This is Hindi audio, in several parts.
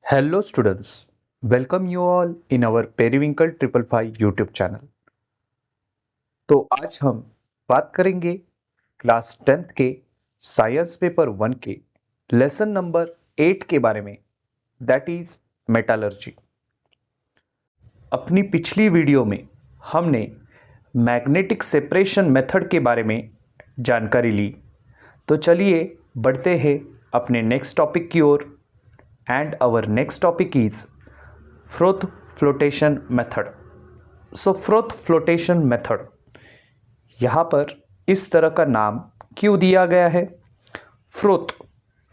Hello students, welcome you all in our Periwinkle 555 YouTube channel. तो आज हम बात करेंगे क्लास 10th के साइंस पेपर 1 के लेसन नंबर 8 के बारे में, दैट इज मेटालर्जी। अपनी पिछली वीडियो में हमने मैग्नेटिक सेपरेशन मेथड के बारे में जानकारी ली, तो चलिए बढ़ते हैं अपने नेक्स्ट टॉपिक की ओर। And our next topic is Froth flotation method. So Froth flotation method, यहाँ पर इस तरह का नाम क्यों दिया गया है? फ्रोथ,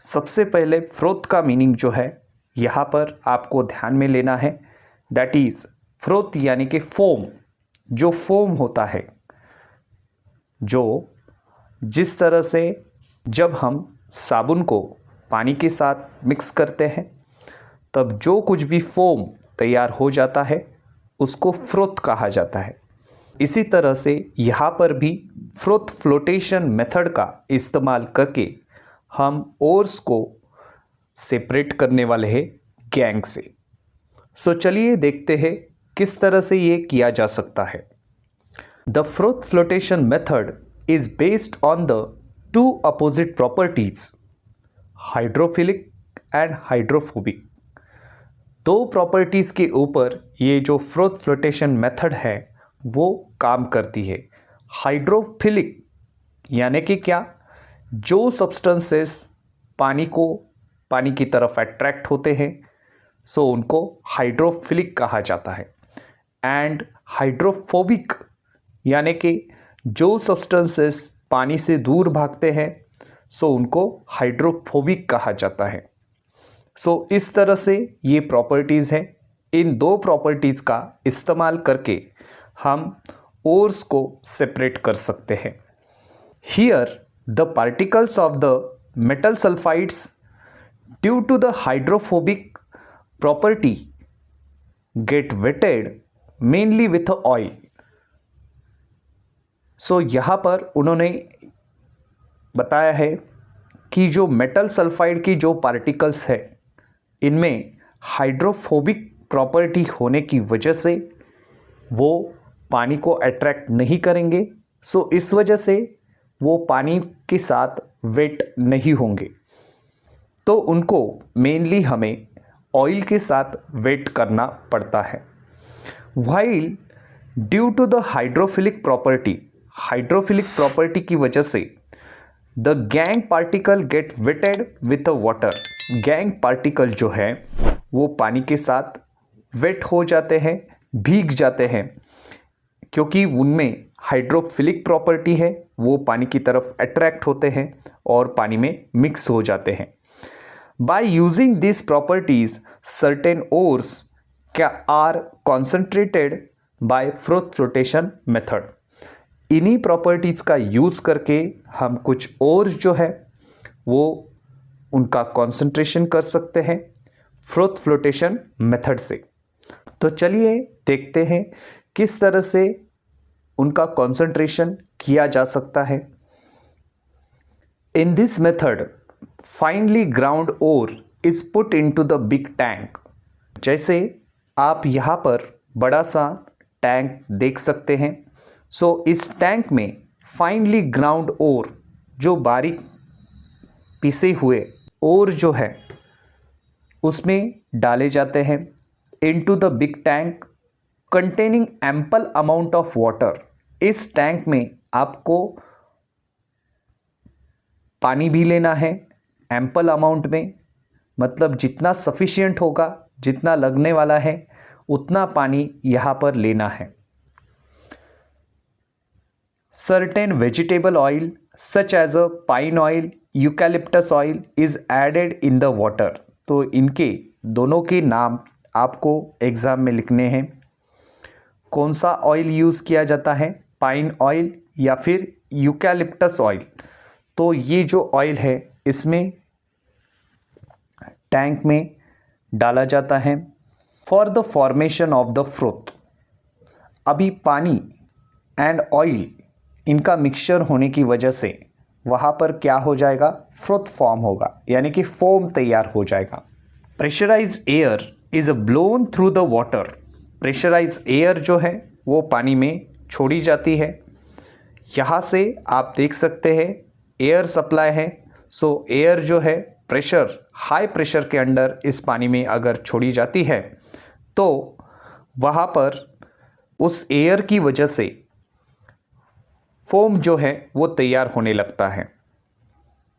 सबसे पहले फ्रोथ का मीनिंग जो है यहाँ पर आपको ध्यान में लेना है, दैट इज फ्रोथ यानी कि फोम। जो फोम होता है, जो जिस तरह से जब हम साबुन को पानी के साथ मिक्स करते हैं तब जो कुछ भी फोम तैयार हो जाता है उसको फ्रोथ कहा जाता है। इसी तरह से यहाँ पर भी फ्रोथ फ्लोटेशन मेथड का इस्तेमाल करके हम ओर्स को सेपरेट करने वाले हैं गैंग से। सो चलिए देखते हैं किस तरह से ये किया जा सकता है। The froth flotation method is based on the two opposite properties, hydrophilic and hydrophobic. दो प्रॉपर्टीज़ के ऊपर ये जो फ्रोथ फ्लोटेशन मेथड है वो काम करती है। हाइड्रोफिलिक यानी कि क्या, जो सब्सटेंसेस पानी की तरफ अट्रैक्ट होते हैं सो उनको हाइड्रोफिलिक कहा जाता है। एंड हाइड्रोफोबिक यानी कि जो सब्सटेंसेस पानी से दूर भागते हैं सो उनको हाइड्रोफोबिक कहा जाता है। सो इस तरह से ये प्रॉपर्टीज़ हैं। इन दो प्रॉपर्टीज़ का इस्तेमाल करके हम ओर्स को सेपरेट कर सकते हैं। Here the particles of the metal sulphides due to the hydrophobic property get wetted mainly with oil. So यहाँ पर उन्होंने बताया है कि जो मेटल सल्फाइड की जो पार्टिकल्स है इनमें हाइड्रोफोबिक प्रॉपर्टी होने की वजह से वो पानी को अट्रैक्ट नहीं करेंगे, सो इस वजह से वो पानी के साथ वेट नहीं होंगे। तो उनको मेनली हमें ऑयल के साथ वेट करना पड़ता है। While due to the hydrophilic property की वजह से the gangue particle get wetted with water. Gangue particle जो है वो पानी के साथ वेट हो जाते हैं, भीग जाते हैं, क्योंकि उनमें हाइड्रोफिलिक प्रॉपर्टी है, वो पानी की तरफ अट्रैक्ट होते हैं और पानी में मिक्स हो जाते हैं। By using this properties certain ores are concentrated by froth flotation method. इन्हीं प्रॉपर्टीज़ का यूज़ करके हम कुछ ओर्स जो है वो उनका कॉन्सेंट्रेशन कर सकते हैं फ्रोथ फ्लोटेशन मेथड से। तो चलिए देखते हैं किस तरह से उनका कॉन्सेंट्रेशन किया जा सकता है। In this method finally ground ore is put into the big tank. जैसे आप यहाँ पर बड़ा सा टैंक देख सकते हैं। सो इस टैंक में फाइनली ग्राउंड ओर, जो बारीक पिसे हुए ओर जो है उसमें डाले जाते हैं into the big tank containing ample amount of water. इस टैंक में आपको पानी भी लेना है एम्पल अमाउंट में, मतलब जितना सफिशिएंट होगा, जितना लगने वाला है उतना पानी यहाँ पर लेना है। Certain vegetable oil such as a pine oil, eucalyptus oil is added in the water। तो इनके दोनों के नाम आपको एग्ज़ाम में लिखने हैं। कौन सा ऑयल यूज़ किया जाता है, पाइन ऑयल या फिर यूकैलिप्टस ऑयल। तो ये जो ऑयल है इसमें टैंक में डाला जाता है for the formation of the froth. अभी पानी एंड ऑयल इनका मिक्सचर होने की वजह से वहाँ पर क्या हो जाएगा, फ्रोथ फॉर्म होगा, यानी कि फोम तैयार हो जाएगा। Pressurised air is blown through the water. Pressurised air जो है वो पानी में छोड़ी जाती है। यहाँ से आप देख सकते हैं एयर सप्लाई है। सो एयर जो है प्रेशर, हाई प्रेशर के अंडर इस पानी में अगर छोड़ी जाती है तो वहाँ पर उस एयर की वजह से फोम जो है वो तैयार होने लगता है।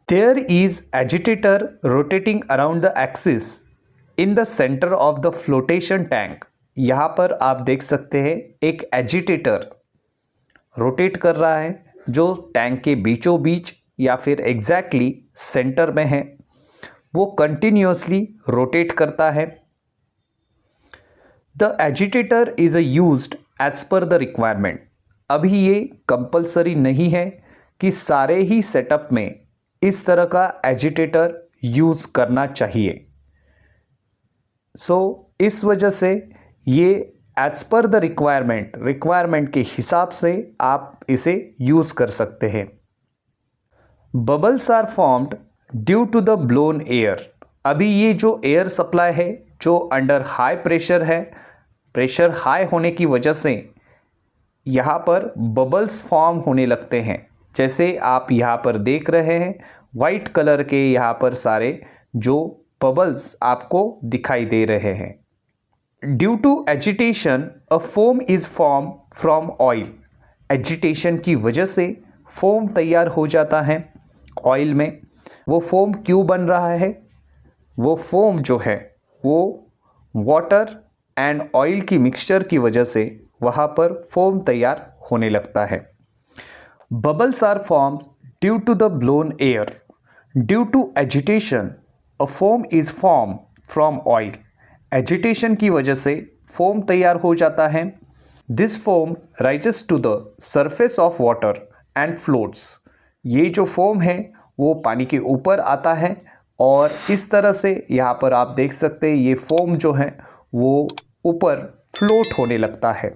There is agitator rotating around the axis in the centre of the flotation tank. यहाँ पर आप देख सकते हैं एक एजिटेटर रोटेट कर रहा है जो टैंक के बीचों बीच या फिर एग्जैक्टली सेंटर में है, वो कंटिन्यूअसली रोटेट करता है। The agitator is used as per the requirement. अभी ये कंपलसरी नहीं है कि सारे ही सेटअप में इस तरह का एजिटेटर यूज़ करना चाहिए। सो इस वजह से ये एज पर द रिक्वायरमेंट के हिसाब से आप इसे यूज़ कर सकते हैं। Bubbles are formed due to the blown air. अभी ये जो एयर सप्लाई है जो अंडर हाई प्रेशर है, प्रेशर हाई होने की वजह से यहाँ पर बबल्स फॉर्म होने लगते हैं। जैसे आप यहाँ पर देख रहे हैं वाइट कलर के यहाँ पर सारे जो बबल्स आपको दिखाई दे रहे हैं। Due to agitation a foam is form from oil. Agitation की वजह से फोम तैयार हो जाता है ऑयल में। वो फोम क्यों बन रहा है? वो फोम जो है वो वाटर एंड ऑयल की मिक्सचर की वजह से वहाँ पर फोम तैयार होने लगता है। Bubbles are form due to the blown air. Due to agitation a foam is form from oil. Agitation की वजह से फोम तैयार हो जाता है। This foam rises to the surface of water and floats. ये जो फोम है वो पानी के ऊपर आता है और इस तरह से यहाँ पर आप देख सकते हैं ये फोम जो है वो ऊपर फ्लोट होने लगता है।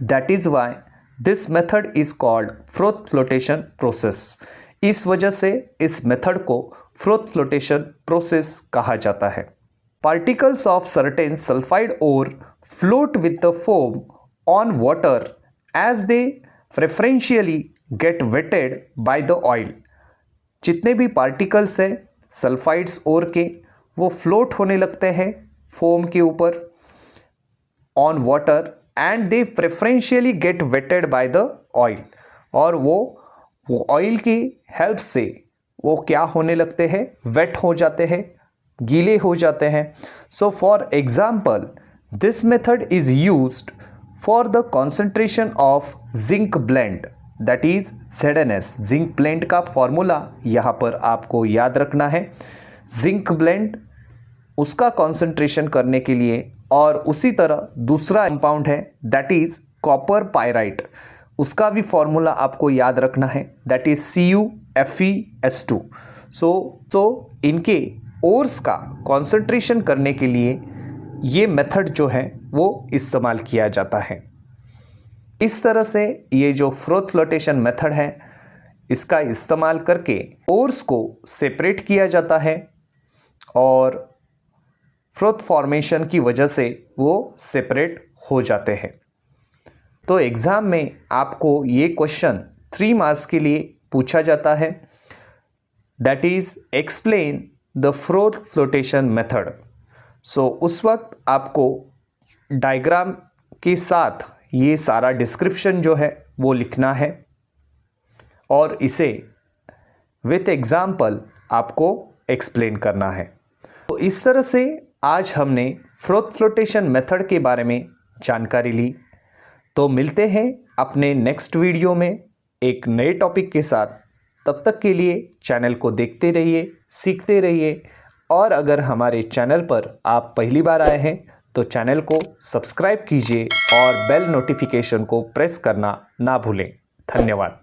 That is why this method is called froth flotation process. इस वजह से इस मेथड को फ्रोथ फ्लोटेशन प्रोसेस कहा जाता है। Particles of certain sulphide ore float with the foam on water as they preferentially get wetted by the oil. जितने भी पार्टिकल्स हैं सल्फाइड्स ओर के वो फ्लोट होने लगते हैं फोम के ऊपर on water and they preferentially get wetted by the oil. और वो ऑयल की हेल्प से वो क्या होने लगते हैं, वेट हो जाते हैं, गीले हो जाते हैं। So for example this method is used for the concentration of zinc blende, that is ZnS। Zinc blende का फॉर्मूला यहाँ पर आपको याद रखना है। जिंक ब्लेंड उसका कॉन्सेंट्रेशन करने के लिए, और उसी तरह दूसरा कंपाउंड है दैट इज़ कॉपर पायराइट, उसका भी फॉर्मूला आपको याद रखना है, दैट इज़ CuFeS2। सो इनके ओर्स का कॉन्सेंट्रेशन करने के लिए ये मेथड जो है वो इस्तेमाल किया जाता है। इस तरह से ये जो फ्रोथ फ्लोटेशन मेथड है इसका इस्तेमाल करके ओर्स को सेपरेट किया जाता है और फ्रोथ फॉर्मेशन की वजह से वो सेपरेट हो जाते हैं। तो एग्ज़ाम में आपको ये क्वेश्चन 3 मार्क्स के लिए पूछा जाता है, that is explain the froth flotation method. So उस वक्त आपको डायग्राम के साथ ये सारा डिस्क्रिप्शन जो है वो लिखना है और इसे विथ एग्जाम्पल आपको एक्सप्लेन करना है। तो इस तरह से आज हमने फ्रोथ फ्लोटेशन मेथड के बारे में जानकारी ली। तो मिलते हैं अपने नेक्स्ट वीडियो में एक नए टॉपिक के साथ। तब तक के लिए चैनल को देखते रहिए, सीखते रहिए, और अगर हमारे चैनल पर आप पहली बार आए हैं तो चैनल को सब्सक्राइब कीजिए और बेल नोटिफिकेशन को प्रेस करना ना भूलें। धन्यवाद।